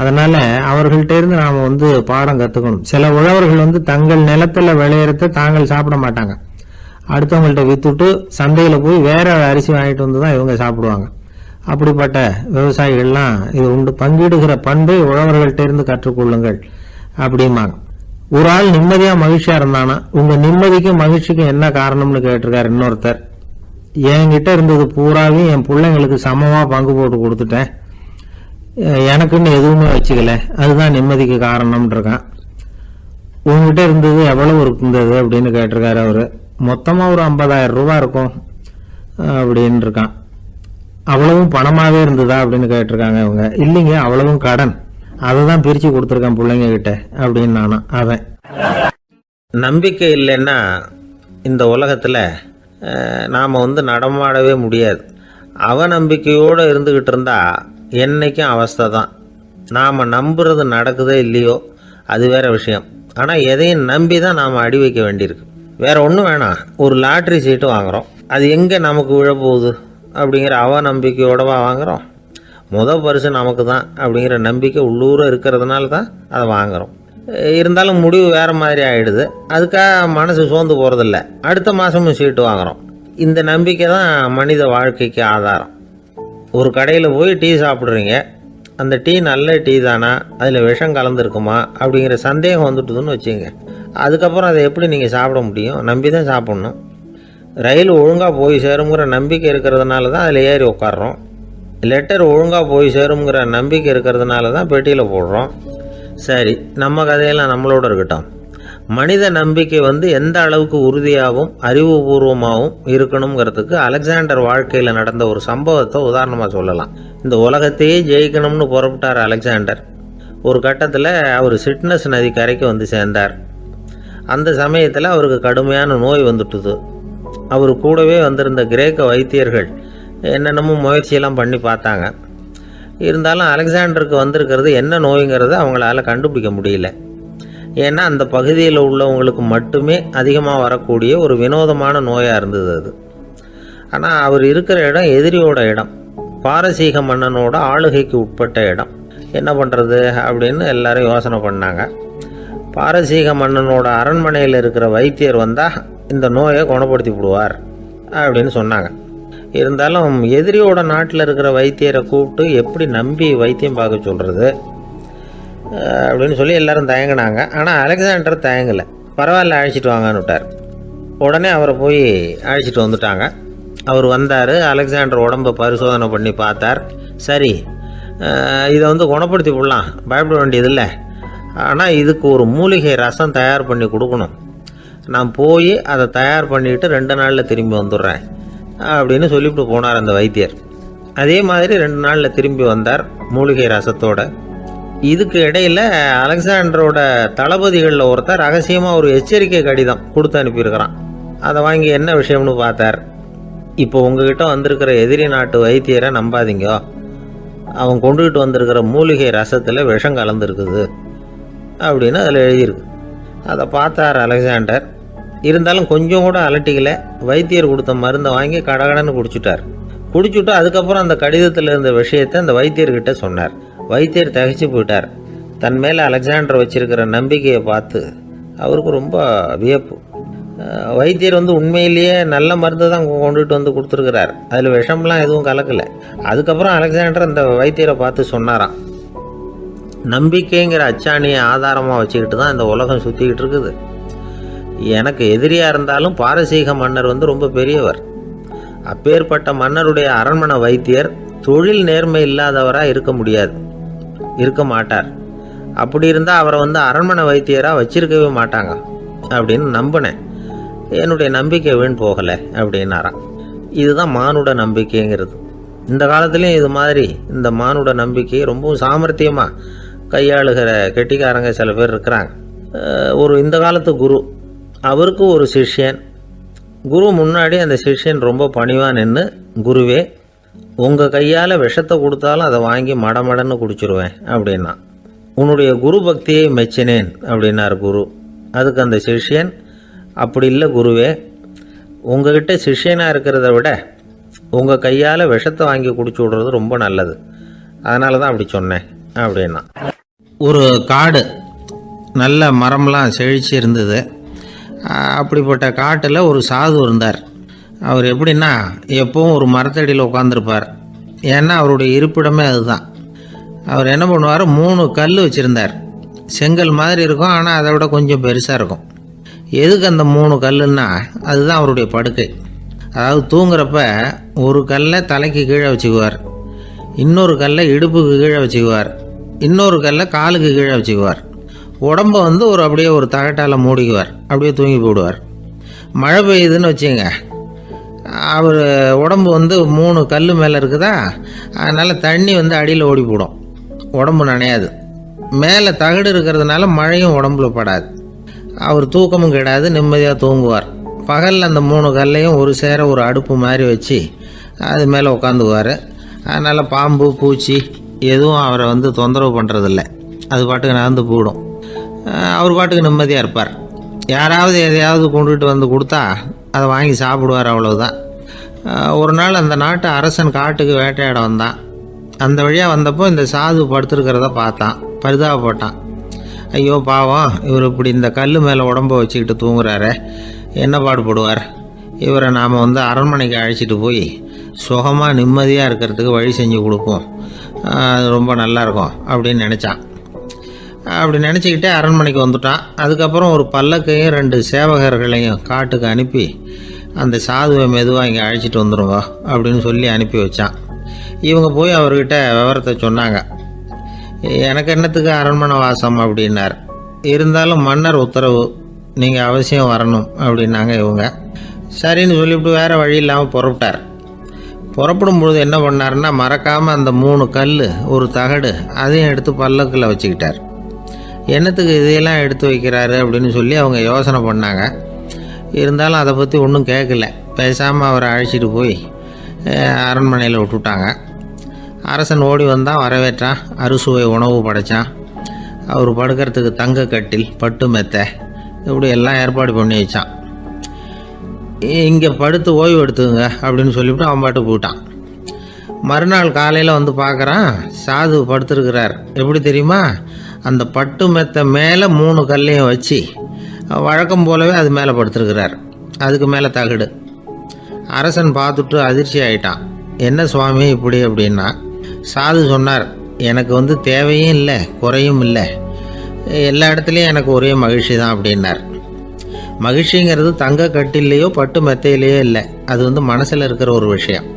அதனால அவர்கள்ட்ட இருந்து நாம பாடம் கத்துக்கணும். சில உழவர்கள் தங்கள் நிலத்துல விளையறத தாங்கள் சாப்பிட மாட்டாங்க, அடுத்தவங்கள்ட்ட வித்துட்டு சந்தையில போய் வேற அரிசி வாங்கிட்டு வந்துதான் இவங்க சாப்பிடுவாங்க. அப்படிப்பட்ட விவசாயிகள்லாம் இது உண்டு. பங்கிடுகிற பண்பை உழவர்கள்ட்ட இருந்து கற்றுக்கொள்ளுங்கள் அப்படிம்பாங்க. ஒரு ஆள் நிம்மதியா மகிழ்ச்சியா இருந்தானா, உங்க நிம்மதிக்கும் மகிழ்ச்சிக்கும் என்ன காரணம்னு கேட்டிருக்காரு இன்னொருத்தர். என்கிட்ட இருந்தது பூராவையும் என் பிள்ளைங்களுக்கு சமமா பங்கு போட்டு கொடுத்துட்டேன், எனக்குன்னு எதுவுமே வச்சுக்கல, அதுதான் நிம்மதிக்கு காரணம்னு இருக்கான். உங்ககிட்ட இருந்தது எவ்வளவு இருந்தது அப்படின்னு கேட்டிருக்காரு அவரு. மொத்தமா ஒரு 50,000 ரூபாய் இருக்கும் அப்படின்னு இருக்கான். அவ்வளவும் பணமாவே இருந்ததா அப்படின்னு கேட்டிருக்காங்க இவங்க. இல்லைங்க, அவ்வளவும் கடன், அதை தான் பிரிச்சு கொடுத்துருக்கேன் பிள்ளைங்க கிட்ட அப்படின்னு நானும். அவன் நம்பிக்கை இல்லைன்னா இந்த உலகத்துல நாம நடமாடவே முடியாது. அவநம்பிக்கையோடு இருந்துகிட்டு இருந்தா என்னைக்கும் அவஸ்தை தான். நாம் நம்புறது நடக்குதோ இல்லையோ அது வேற விஷயம். ஆனால் எதையும் நம்பி தான் நாம் அடி வைக்க வேண்டியிருக்கு. வேற ஒன்றும் வேணாம், ஒரு லாட்ரி சீட்டு வாங்குகிறோம், அது எங்கே நமக்கு விழப்போகுது அப்படிங்கிற அவநம்பிக்கையோடவா வாங்குகிறோம். பரிசு நமக்கு தான் அப்படிங்கிற நம்பிக்கை உள்ளூர இருக்கிறதுனால தான் அதை வாங்குகிறோம். இருந்தாலும் முடிவு வேறு மாதிரி ஆகிடுது, அதுக்காக மனசு சோர்ந்து போகிறதில்ல, அடுத்த மாதமும் சீட்டு வாங்குகிறோம். இந்த நம்பிக்கை தான் மனித வாழ்க்கைக்கு ஆதாரம். ஒரு கடையில் போய் டீ சாப்பிட்றீங்க, அந்த டீ நல்ல டீ தானா, அதில் விஷம் கலந்துருக்குமா அப்படிங்கிற சந்தேகம் வந்துட்டுதுன்னு வச்சுங்க. அதுக்கப்புறம் அதை எப்படி நீங்கள் சாப்பிட முடியும்? நம்பி தான் சாப்பிட்ணும். ரயில் ஒழுங்காக போய் சேருங்கிற நம்பிக்கை இருக்கிறதுனால தான் அதில் ஏறி உட்காடுறோம். லெட்டர் ஒழுங்காக போய் சேருங்கிற நம்பிக்கை இருக்கிறதுனால தான் பெட்டியில் போடுறோம். சரி, நம்ம கதையெல்லாம் நம்மளோட இருக்கட்டும். மனித நம்பிக்கை எந்த அளவுக்கு உறுதியாகவும் அறிவுபூர்வமாகவும் இருக்கணுங்கிறதுக்கு அலெக்சாண்டர் வாழ்க்கையில் நடந்த ஒரு சம்பவத்தை உதாரணமாக சொல்லலாம். இந்த உலகத்தையே ஜெயிக்கணும்னு புறப்பட்டார் அலெக்சாண்டர். ஒரு கட்டத்தில் அவர் சிட்னஸ் நதி கரைக்கு சேர்ந்தார். அந்த சமயத்தில் அவருக்கு கடுமையான நோய் வந்துட்டுது. அவர் கூடவே வந்திருந்த கிரேக்க வைத்தியர்கள் என்னென்னமோ முயற்சியெல்லாம் பண்ணி பார்த்தாங்க. இருந்தாலும் அலெக்சாண்டருக்கு வந்திருக்கிறது என்ன நோய்ங்கிறத அவங்களால கண்டுபிடிக்க முடியல. ஏன்னா அந்த பகுதியில் உள்ளவங்களுக்கு மட்டுமே அதிகமாக வரக்கூடிய ஒரு வினோதமான நோயாக இருந்தது அது. ஆனால் அவர் இருக்கிற இடம் எதிரியோட இடம், பாரசீக மன்னனோட ஆளுகைக்கு உட்பட்ட இடம். என்ன பண்ணுறது அப்படின்னு எல்லாரும் யோசனை பண்ணாங்க. பாரசீக மன்னனோட அரண்மனையில் இருக்கிற வைத்தியர் வந்தால் இந்த நோயை குணப்படுத்தி விடுவார் அப்படின்னு சொன்னாங்க. இருந்தாலும் எதிரியோட நாட்டில் இருக்கிற வைத்தியரை கூப்பிட்டு எப்படி நம்பி வைத்தியம் பார்க்க சொல்கிறது அப்படின்னு சொல்லி எல்லாரும் தயங்கினாங்க. ஆனால் அலெக்சாண்டர் தயங்கலை. பரவாயில்ல, அழைச்சிட்டு வாங்கன்னு விட்டார். உடனே அவரை போய் அழைச்சிட்டு வந்துட்டாங்க. அவர் வந்தார், அலெக்சாண்டர் உடம்பை பரிசோதனை பண்ணி பார்த்தார். சரி, இதை குணப்படுத்தி விடலாம், பயப்பட வேண்டியதில்லை. ஆனால் இதுக்கு ஒரு மூலிகை ரசம் தயார் பண்ணி கொடுக்கணும். நான் போய் அதை தயார் பண்ணிவிட்டு 2 நாளில் திரும்பி வந்துடுறேன் அப்படின்னு சொல்லிவிட்டு போனார் அந்த வைத்தியர். அதே மாதிரி 2 நாளில் திரும்பி வந்தார் மூலிகை ரசத்தோட. இதுக்கு இடையில் அலெக்சாண்டரோட தளபதிகளில் ஒருத்தர் ரகசியமாக ஒரு எச்சரிக்கை கடிதம் கொடுத்து அனுப்பியிருக்கிறான். அதை வாங்கி என்ன விஷயம்னு பார்த்தார். இப்போ உங்ககிட்ட வந்திருக்கிற எதிரி நாட்டு வைத்தியரை நம்பாதீங்க, அவன் கொண்டுகிட்டு வந்திருக்கிற மூலிகை ரசத்தில் விஷம் கலந்துருக்குது அப்படின்னு அதில் எழுதியிருக்கு. அதை பார்த்தார் அலெக்சாண்டர். இருந்தாலும் கொஞ்சம் கூட அலட்டிக்கல. வைத்தியர் கொடுத்த மருந்தை வாங்கி கடகடன்னு குடிச்சுட்டு அதுக்கப்புறம் அந்த கடிதத்தில் இருந்த விஷயத்தை அந்த வைத்தியர்கிட்ட சொன்னார். வைத்தியர் திகைச்சு போயிட்டார். தன் மேலே அலெக்சாண்டர் வச்சிருக்கிற நம்பிக்கையை பார்த்து அவருக்கு ரொம்ப வியப்பு. வைத்தியர் உண்மையிலேயே நல்ல மருந்து தான் கொண்டுட்டு கொடுத்துருக்கிறார், அதில் விஷம்லாம் எதுவும் கலக்கலை. அதுக்கப்புறம் அலெக்சாண்டர் அந்த வைத்தியரை பார்த்து சொன்னாராம், நம்பிக்கைங்கிற அச்சாணியை ஆதாரமாக வச்சுக்கிட்டு தான் இந்த உலகம் சுற்றிக்கிட்டு இருக்குது. எனக்கு எதிரியாக இருந்தாலும் பாரசீக மன்னர் ரொம்ப பெரியவர், அப்பேற்பட்ட மன்னருடைய அரண்மனை வைத்தியர் தொழில் நேர்மை இல்லாதவராக இருக்க மாட்டார். அப்படி இருந்தால் அவரை அரண்மனை வைத்தியராக வச்சிருக்கவே மாட்டாங்க அப்படின்னு நம்பினேன். என்னுடைய நம்பிக்கை வீண் போகலை அப்படின்னாராம். இதுதான் மானுட நம்பிக்கைங்கிறது. இந்த காலத்துலேயும் இது மாதிரி இந்த மானுட நம்பிக்கை ரொம்பவும் சாமர்த்தியமாக கையாளுகிற கெட்டிக்காரங்க சில பேர் இருக்கிறாங்க. இந்த காலத்து குரு, அவருக்கு ஒரு சிஷ்யன். குரு முன்னாடி அந்த சிஷ்யன் ரொம்ப பணிவாக நின்று, குருவே, உங்கள் கையால் விஷத்தை கொடுத்தாலும் அதை வாங்கி மடமடன்னு குடிச்சிருவேன் அப்படின்னா. உன்னுடைய குரு பக்தியை மெச்சினேன் அப்படின்னார் குரு. அதுக்கு அந்த சிஷ்யன், அப்படி இல்லை குருவே, உங்ககிட்ட சிஷ்யனாக இருக்கிறத விட உங்கள் கையால் விஷத்தை வாங்கி குடிச்சு விடுறது ரொம்ப நல்லது, அதனால தான் அப்படி சொன்னேன் அப்படின்னா. ஒரு காடு, நல்ல மரம்லாம் செழிச்சு இருந்தது. அப்படிப்பட்ட காட்டில் ஒரு சாது இருந்தார். அவர் எப்படின்னா எப்பவும் ஒரு மரத்தடியில் உட்காந்துருப்பார். ஏன்னா அவருடைய இருப்பிடமே அதுதான். அவர் என்ன பண்ணுவார், 3 கல் வச்சுருந்தார். செங்கல் மாதிரி இருக்கும், ஆனால் அதை விட கொஞ்சம் பெருசாக இருக்கும். எதுக்கு அந்த 3 கல்லுன்னா அதுதான் அவருடைய படுக்கை. அதாவது தூங்குறப்ப ஒரு கல்லை தலைக்கு கீழே வச்சுக்குவார், இன்னொரு கல்லை இடுப்புக்கு கீழே வச்சுக்குவார், இன்னொரு கல்லை காலுக்கு கீழே வச்சுக்குவார். உடம்பை அப்படியே ஒரு தகட்டால் மூடிக்குவார், அப்படியே தூங்கி போடுவார். மழை பெய்யுதுன்னு வச்சுங்க, அவர் உடம்பு 3 கல் மேலே இருக்குதா, அதனால் தண்ணி அடியில் ஓடி போடும், உடம்பு நனையாது. மேலே தகடு இருக்கிறதுனால மழையும் உடம்புல படாது. அவர் தூக்கமும் கிடையாது, நிம்மதியாக தூங்குவார். பகலில் அந்த 3 கல்லையும் ஒரு சேர ஒரு அடுப்பு மாதிரி வச்சு அது மேலே உட்காந்துக்குவார். அதனால் பாம்பு பூச்சி எதுவும் அவரை தொந்தரவு பண்ணுறதில்ல, அது பாட்டுக்கு நடந்து போயிடும். அவர் பாட்டுக்கு நிம்மதியாக இருப்பார். யாராவது எதையாவது கொண்டுகிட்டு கொடுத்தா அதை வாங்கி சாப்பிடுவார், அவ்வளவுதான். ஒரு நாள் அந்த நாட்டு அரசன் காட்டுக்கு வேட்டையாட வந்தான். அந்த வழியாக வந்தப்போ இந்த சாது படுத்துருக்கிறத பார்த்தான், பரிதாபப்பட்டான். ஐயோ பாவம், இவர் இப்படி இந்த கல் மேலே உடம்பை வச்சுக்கிட்டு தூங்குறாரு, என்ன பாடுபடுவார், இவரை நாம் அரண்மனைக்கு அழைச்சிட்டு போய் சுகமாக நிம்மதியாக இருக்கிறதுக்கு வழி செஞ்சு கொடுப்போம், அது ரொம்ப நல்லாயிருக்கும் அப்படின்னு நினச்சான். அப்படி நினச்சிக்கிட்டே அரண்மனைக்கு வந்துட்டான். அதுக்கப்புறம் ஒரு பல்லக்கையும் 2 சேவகர்களையும் காட்டுக்கு அனுப்பி அந்த சாதுவை மெதுவாக இங்கே அழைச்சிட்டு வந்துடுங்க அப்படின்னு சொல்லி அனுப்பி வச்சான். இவங்க போய் அவர்கிட்ட விவரத்தை சொன்னாங்க. எனக்கு என்னத்துக்கு அரண்மனை வாசம் அப்படின்னார். இருந்தாலும் மன்னர் உத்தரவு, நீங்கள் அவசியம் வரணும் அப்படின்னாங்க இவங்க. சரின்னு சொல்லிவிட்டு வேறு வழி இல்லாமல் புறப்பட்டார். புறப்படும் பொழுது என்ன பண்ணாருன்னா, மறக்காமல் அந்த 3 கல் ஒரு தகடு அதையும் எடுத்து பல்லக்கில் வச்சுக்கிட்டார். என்னத்துக்கு இதையெல்லாம் எடுத்து வைக்கிறாரு அப்படின்னு சொல்லி அவங்க யோசனை பண்ணாங்க. இருந்தாலும் அதை பற்றி ஒன்றும் கேட்கல. பேசாமல் அவரை அழைச்சிட்டு போய் அரண்மனையில் விட்டுட்டாங்க. அரசன் ஓடி வந்தான், வரவேற்றான், அறுசுவை உணவு படைத்தான். அவர் படுக்கிறதுக்கு தங்க கட்டில், பட்டு மெத்தை, இப்படி எல்லாம் ஏற்பாடு பண்ணி வச்சான். இங்கே படுத்து ஓய்வு எடுத்துங்க அப்படின்னு சொல்லிவிட்டு அவன் பாட்டு போயிட்டான். மறுநாள் காலையில் பார்க்குறான், சாது படுத்துருக்கிறார். எப்படி தெரியுமா, அந்த பட்டு மெத்தை மேலே 3 கல்லையும் வச்சு வழக்கம் போலவே அது மேலே படுத்துருக்கிறார். அதுக்கு மேலே தகடு. அரசன் பார்த்துட்டு அதிர்ச்சி ஆகிட்டான். என்ன சுவாமி இப்படி அப்படின்னா. சாது சொன்னார், எனக்கு தேவையும் இல்லை குறையும் இல்லை, எல்லா இடத்துலையும் எனக்கு ஒரே மகிழ்ச்சி தான் அப்படின்னார். மகிழ்ச்சிங்கிறது தங்க கட்டிலேயோ பட்டு மெத்தையிலேயோ இல்லை, அது மனசில் இருக்கிற ஒரு விஷயம்.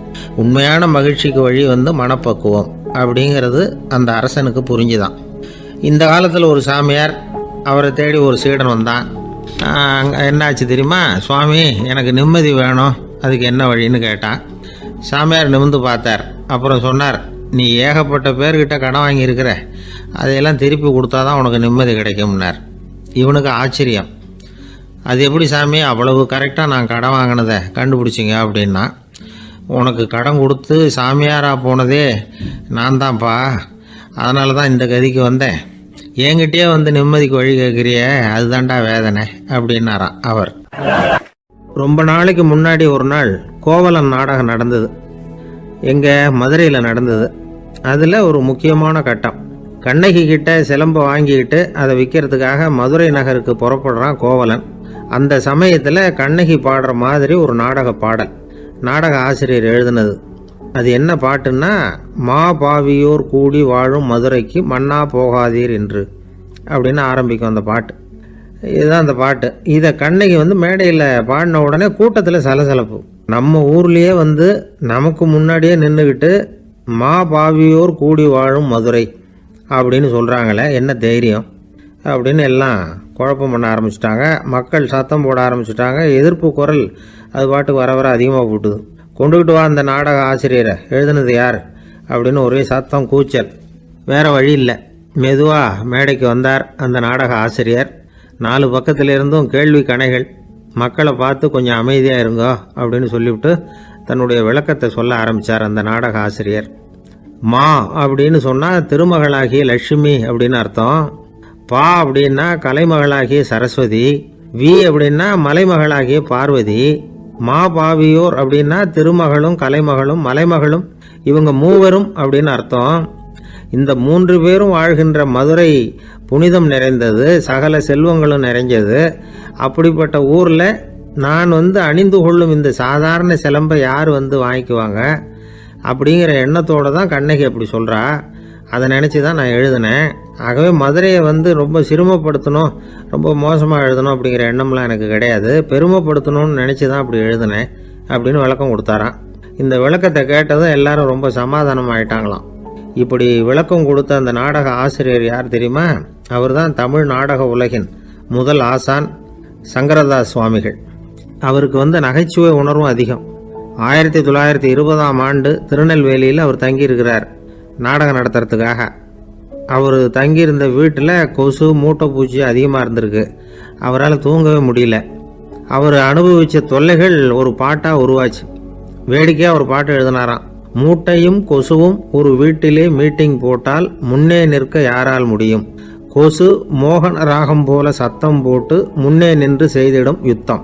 உண்மையான மகிழ்ச்சிக்கு வழி மனப்பக்குவம் அப்படிங்கிறது அந்த அரசனுக்கு புரிஞ்சுதான். இந்த காலத்தில் ஒரு சாமியார், அவரை தேடி ஒரு சீடன் வந்தான். என்னாச்சு தெரியுமா, சுவாமி எனக்கு நிம்மதி வேணும், அதுக்கு என்ன வழின்னு கேட்டான். சாமியார் நிமிர்ந்து பார்த்தார். அப்புறம் சொன்னார், நீ ஏகப்பட்ட பேர்கிட்ட கடன் வாங்கியிருக்கிற, அதையெல்லாம் திருப்பி கொடுத்தா தான் உனக்கு நிம்மதி கிடைக்கும்னார். இவனுக்கு ஆச்சரியம். அது எப்படி சாமி, அவ்வளவு கரெக்டாக நான் கடன் வாங்கினதை கண்டுபிடிச்சிங்க அப்படின்னா. உனக்கு கடன் கொடுத்து சாமியாராக போனதே நான் தான்ப்பா, அதனால தான் இந்த கதிக்கு வந்தேன். என்கிட்டயே நிம்மதிக்கு வழி கேட்குறிய, அதுதான்டா வேதனை அப்படின்னாராம் அவர். ரொம்ப நாளைக்கு முன்னாடி ஒரு நாள் கோவலன் நாடகம் நடந்தது. எங்கள் மதுரையில் நடந்தது. அதில் ஒரு முக்கியமான கட்டம், கண்ணகி கிட்ட சிலம்பை வாங்கிக்கிட்டு அதை விற்கிறதுக்காக மதுரை நகருக்கு புறப்படுறான் கோவலன். அந்த சமயத்தில் கண்ணகி பாடுற மாதிரி ஒரு நாடக பாடல், நாடக ஆசிரியர் எழுதினது. அது என்ன பாட்டுன்னா, மா பாவியோர் கூடி வாழும் மதுரைக்கு மன்னா போகாதீர் என்று அப்படின்னு ஆரம்பிக்கும் அந்த பாட்டு. இதுதான் அந்த பாட்டு. இதை கண்ணகி மேடையில் பாடின உடனே கூட்டத்தில் சலசலப்பு. நம்ம ஊர்லேயே வந்து நமக்கு முன்னாடியே நின்றுக்கிட்டு மா பாவியோர் கூடி வாழும் மதுரை அப்படின்னு சொல்கிறாங்களே, என்ன தைரியம் அப்படின்னு எல்லாம் குழப்பம் பண்ண ஆரம்பிச்சிட்டாங்க. மக்கள் சத்தம் போட ஆரம்பிச்சிட்டாங்க. எதிர்ப்பு குரல் அது பாட்டுக்கு வர வர அதிகமாக போட்டுது. கொண்டுக்கிட்டு வா அந்த நாடக ஆசிரியரை, எழுதுனது யார் அப்படின்னு ஒரே சத்தம், கூச்சல். வேறு வழி இல்லை. மெதுவாக மேடைக்கு வந்தார் அந்த நாடக ஆசிரியர். 4 பக்கத்திலிருந்தும் கேள்வி கணைகள். மக்களை பார்த்து கொஞ்சம் அமைதியாக இருங்கோ அப்படின்னு சொல்லிவிட்டு தன்னுடைய விளக்கத்தை சொல்ல ஆரம்பித்தார் அந்த நாடக ஆசிரியர். மா அப்படின்னு சொன்னால் திருமகளாகிய லட்சுமி அப்படின்னு அர்த்தம். பா அப்படின்னா கலைமகளாகிய சரஸ்வதி. வி அப்படின்னா மலைமகளாகிய பார்வதி. மா பாவியோர் அப்படின்னா திருமகளும் கலைமகளும் மலைமகளும், இவங்க மூவரும் அப்படின்னு அர்த்தம். இந்த 3 பேரும் வாழ்கின்ற மதுரை புனிதம் நிறைந்தது, சகல செல்வங்களும் நிறைஞ்சது. அப்படிப்பட்ட ஊரில் நான் வந்து அணிந்து கொள்ளும் இந்த சாதாரண சிலம்பை யார் வந்து வாங்கிக்குவாங்க அப்படிங்கிற எண்ணத்தோடு தான் கண்ணகி அப்படி சொல்கிறா. அதை நினச்சி தான் நான் எழுதினேன். ஆகவே மதுரையை வந்து ரொம்ப சிரமப்படுத்தணும், ரொம்ப மோசமாக எழுதணும் அப்படிங்கிற எண்ணம்லாம் எனக்கு கிடையாது. பெருமைப்படுத்தணும்னு நினச்சி தான் அப்படி எழுதினேன் அப்படின்னு விளக்கம் கொடுத்தாராம். இந்த விளக்கத்தை கேட்டதும் எல்லாரும் ரொம்ப சமாதானம் ஆயிட்டாங்களாம். இப்படி விளக்கம் கொடுத்த அந்த நாடக ஆசிரியர் யார் தெரியுமா? அவர் தான் தமிழ் நாடக உலகின் முதல் ஆசான் சங்கரதாஸ் சுவாமிகள். அவருக்கு வந்து நகைச்சுவை உணர்வும் அதிகம். 1920ஆம் ஆண்டு திருநெல்வேலியில் அவர் தங்கியிருக்கிறார் நாடகம் நடத்துறதுக்காக. அவர் தங்கியிருந்த வீட்டில் கொசு மூட்டை பூச்சி அதிகமாக இருந்திருக்கு. அவரால் தூங்கவே முடியல. அவர் அனுபவித்த தொல்லைகள் ஒரு பாட்டாக உருவாச்சு. வேடிக்கையாக ஒரு பாட்டு எழுதினாராம். மூட்டையும் கொசுவும் ஒரு வீட்டிலே மீட்டிங் போட்டால் முன்னே நிற்க யாரால் முடியும்? கொசு மோகன ராகம் போல சத்தம் போட்டு முன்னே நின்று செய்திடும் யுத்தம்.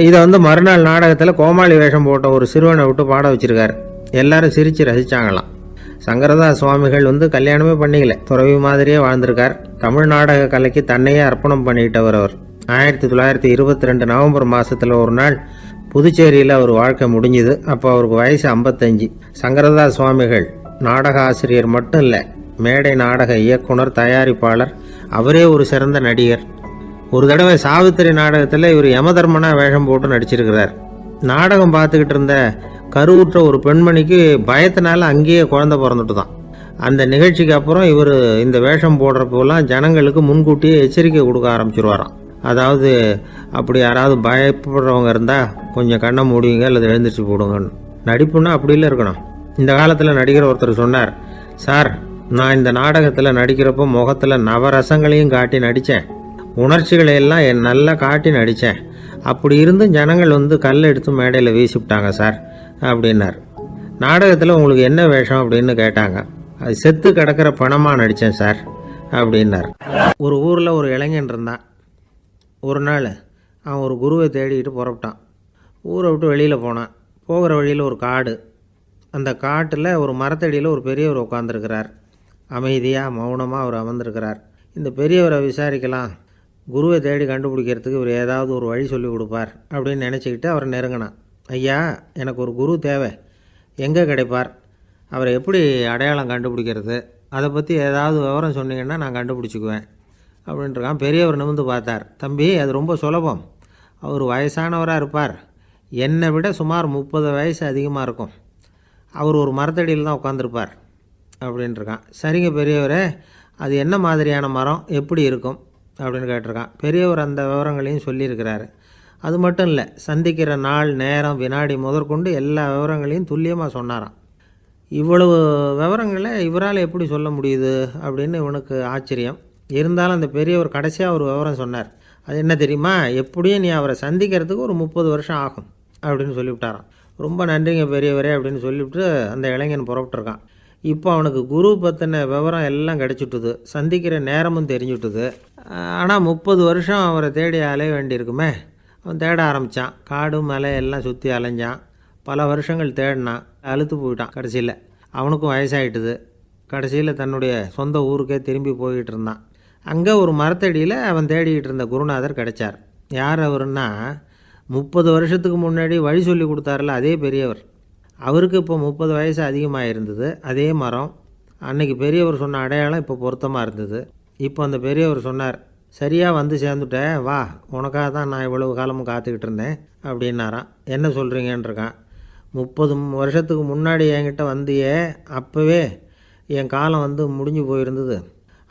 இதை வந்து மறுநாள் நாடகத்தில் கோமாளி வேஷம் போட்ட ஒரு சிறுவனை விட்டு பாட வச்சிருக்காரு. எல்லாரும் சிரித்து ரசித்தாங்களாம். சங்கரதாஸ் சுவாமிகள் வந்து கல்யாணமே பண்ணிக்கல, துறவி மாதிரியே வாழ்ந்திருக்கார். தமிழ் நாடக கலைக்கு தன்னையே அர்ப்பணம் பண்ணிட்டவர் அவர். 1922 நவம்பர் மாதத்தில் ஒரு நாள் புதுச்சேரியில் அவர் வாழ்க்கை முடிஞ்சுது. அப்போ அவருக்கு வயசு 55. சங்கரதாஸ் சுவாமிகள் நாடக ஆசிரியர் மட்டும் இல்லை, மேடை நாடக இயக்குனர், தயாரிப்பாளர். அவரே ஒரு சிறந்த நடிகர். ஒரு தடவை சாவித்திரி நாடகத்தில் இவர் யமதர்மனா வேஷம் போட்டு நடிச்சிருக்கிறார். நாடகம் பார்த்துக்கிட்டு இருந்த கருவுற்ற ஒரு பெண்மணிக்கு பயத்தினால அங்கேயே குழந்தை பிறந்துட்டு தான். அந்த நிகழ்ச்சிக்கு அப்புறம் இவர் இந்த வேஷம் போடுறப்போலாம் ஜனங்களுக்கு முன்கூட்டியே எச்சரிக்கை கொடுக்க ஆரம்பிச்சிருவாராம். அதாவது அப்படி யாராவது பயப்படுறவங்க இருந்தால் கொஞ்சம் கண்ணை மூடிங்க அல்லது எழுந்திரிச்சு போடுங்கன்னு. நடிப்புன்னா அப்படிலாம் இருக்கணும். இந்த காலத்தில் நடிகர் ஒருத்தர் சொன்னார், சார் நான் இந்த நாடகத்தில் நடிக்கிறப்போ முகத்தில் நவரசங்களையும் காட்டி நடித்தேன், உணர்ச்சிகளை எல்லாம் நல்லா காட்டி நடித்தேன். அப்படி இருந்தும் ஜனங்கள் வந்து கல் எடுத்து மேடையில் வீசிவிட்டாங்க சார் அப்படின்னார். நாடகத்தில் உங்களுக்கு என்ன வேஷம் அப்படின்னு கேட்டாங்க. அது செத்து கிடக்கிற பணமாக நடித்தேன் சார் அப்படின்னார். ஒரு ஊரில் ஒரு இளைஞன் இருந்தான். ஒரு நாள் அவன் ஒரு குருவை தேடிக்கிட்டு புறப்பட்டான். ஊரை விட்டு வெளியில் போனான். போகிற வழியில் ஒரு காடு. அந்த காட்டில் ஒரு மரத்தடியில் ஒரு பெரியவர் உட்காந்துருக்கிறார். அமைதியாக மௌனமாக அவர் அமர்ந்திருக்கிறார். இந்த பெரியவரை விசாரிக்கலாம், குருவை தேடி கண்டுபிடிக்கிறதுக்கு இவர் ஏதாவது ஒரு வழி சொல்லி கொடுப்பார் அப்படின்னு நினச்சிக்கிட்டு அவரை நெருங்கினான். ஐயா, எனக்கு ஒரு குரு தேவை, எங்கே கிடைப்பார்? அவரை எப்படி அடையாளம் கண்டுபிடிக்கிறது? அதை பற்றி ஏதாவது விவரம் சொன்னீங்கன்னா நான் கண்டுபிடிச்சிக்குவேன் அப்படின்ட்டுருக்கான். பெரியவர் நிமிர்ந்து பார்த்தார். தம்பி, அது ரொம்ப சுலபம். அவர் வயசானவராக இருப்பார், என்னை விட சுமார் 30 வயசு அதிகமாக இருக்கும். அவர் ஒரு மரத்தடியில் தான் உட்காந்துருப்பார் அப்படின்ட்டுருக்கான். சரிங்க பெரியவரே, அது என்ன மாதிரியான மரம், எப்படி இருக்கும் அப்படின்னு கேட்டிருக்கான். பெரியவர் அந்த விவரங்களையும் சொல்லியிருக்கிறாரு. அது மட்டும் இல்லை, சந்திக்கிற நாள், நேரம், வினாடி முதற்கொண்டு எல்லா விவரங்களையும் துல்லியமாக சொன்னாராம். இவ்வளவு விவரங்களை இவரால் எப்படி சொல்ல முடியுது அப்படின்னு இவனுக்கு ஆச்சரியம். இருந்தாலும் அந்த பெரியவர் கடைசியாக ஒரு விவரம் சொன்னார். அது என்ன தெரியுமா? எப்படியும் நீ அவரை சந்திக்கிறதுக்கு ஒரு 30 வருஷம் ஆகும் அப்படின்னு சொல்லிவிட்டாராம். ரொம்ப நன்றிங்க பெரியவரே அப்படின்னு சொல்லிவிட்டு அந்த இளைஞன் புறப்பட்டுருக்கான். இப்போ அவனுக்கு குரு பற்றின விவரம் எல்லாம் கிடச்சிட்டுது, சந்திக்கிற நேரமும் தெரிஞ்சுட்டுது. ஆனால் 30 வருஷம் அவரை தேடி அலைய வேண்டியிருக்குமே. அவன் தேட ஆரம்பித்தான். காடு மலை எல்லாம் சுற்றி அலைஞ்சான். பல வருஷங்கள் தேடினான். அழுத்து போயிட்டான். கடைசியில் அவனுக்கும் வயசாகிட்டுது. கடைசியில் தன்னுடைய சொந்த ஊருக்கே திரும்பி போய்கிட்டு இருந்தான். அங்கே ஒரு மரத்தடியில் அவன் தேடிக்கிட்டு இருந்த குருநாதர் கிடைச்சார். யார் அவருன்னா, 30 வருஷத்துக்கு முன்னாடி வழி சொல்லி கொடுத்தாருல அதே பெரியவர். அவருக்கு இப்போ 30 வயசு அதிகமாக இருந்தது. அதே மரம். அன்னைக்கு பெரியவர் சொன்ன அடையாளம் இப்போ பொருத்தமாக இருந்தது. இப்போ அந்த பெரியவர் சொன்னார், சரியாக வந்து சேர்ந்துட்ட, வா, உனக்காக தான் நான் இவ்வளவு காலமும் காத்துக்கிட்டு இருந்தேன் அப்படின்னாராம். என்ன சொல்கிறீங்கன்றிருக்கான். 30 வருஷத்துக்கு முன்னாடி என்கிட்ட வந்தியே, அப்போவே என் காலம் வந்து முடிஞ்சு போயிருந்தது.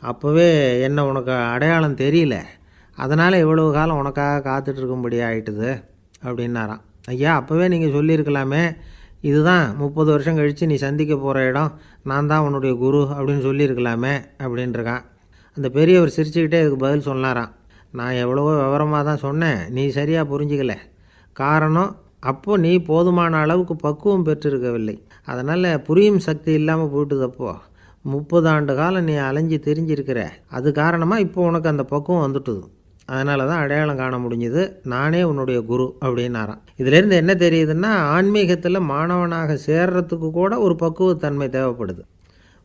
அப்போவே என்ன உனக்கு அடையாளம் தெரியல, அதனால் இவ்வளவு காலம் உனக்காக காத்துட்ருக்கும்படி ஆகிட்டுது அப்படின்னாராம். ஐயா, அப்போவே நீங்கள் சொல்லியிருக்கலாமே, இதுதான் 30 வருஷம் கழித்து நீ சந்திக்க போகிற இடம், நான் தான் உன்னுடைய குரு அப்படின்னு சொல்லியிருக்கலாமே அப்படின்ட்டுருக்கான். அந்த பெரியவர் சிரிச்சுக்கிட்டே இதுக்கு பதில் சொன்னாராம். நான் எவ்வளவோ விவரமாக தான் சொன்னேன், நீ சரியாக புரிஞ்சிக்கல. காரணம், அப்போது நீ போதுமான அளவுக்கு பக்குவம் பெற்றிருக்கவில்லை. அதனால் புரியும் சக்தி இல்லாமல் போயிட்டுதப்போ 30 ஆண்டு காலம் நீ அலைஞ்சி தெரிஞ்சிருக்கிற. அது காரணமாக இப்போ உனக்கு அந்த பக்குவம் வந்துட்டுது. அதனால தான் அடையாளம் காண முடிஞ்சுது, நானே உன்னுடைய குரு அப்படின்னாராம். இதிலேருந்து என்ன தெரியுதுன்னா, ஆன்மீகத்தில் மாணவனாக சேர்றதுக்கு கூட ஒரு பக்குவத்தன்மை தேவைப்படுது.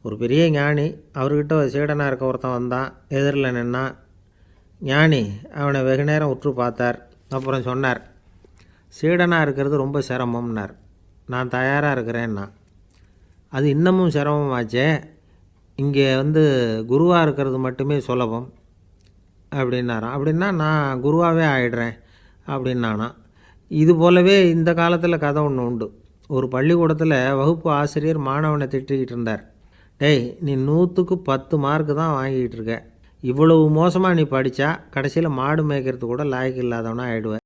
ஒரு பெரிய ஞானி, அவர்கிட்ட சீடனாக இருக்க ஒருத்தன் வந்தான், எதிரில் நின்னான். ஞானி அவனை வெகு நேரம் உற்று பார்த்தார். அப்புறம் சொன்னார், சீடனாக இருக்கிறது ரொம்ப சிரமம்னார். நான் தயாராக இருக்கிறேன்னா. அது இன்னமும் சிரமமாச்சே, இங்கே வந்து குருவாக இருக்கிறது மட்டுமே சுலபம் அப்படின்னாராம். அப்படின்னா நான் குருவாகவே ஆகிடுறேன் அப்படின்னானா. இது போலவே இந்த காலத்தில் கதை ஒன்று உண்டு. ஒரு பள்ளிக்கூடத்தில் வகுப்பு ஆசிரியர் மாணவனை திட்டிக்கிட்டு இருந்தார். டேய், நீ 100க்கு 10 மார்க்கு தான் வாங்கிக்கிட்டு இருக்க. இவ்வளவு மோசமாக நீ படித்தா கடைசியில் மாடு மேய்க்கிறது கூட லாய்க்கு இல்லாதவனா ஆகிடுவேன்.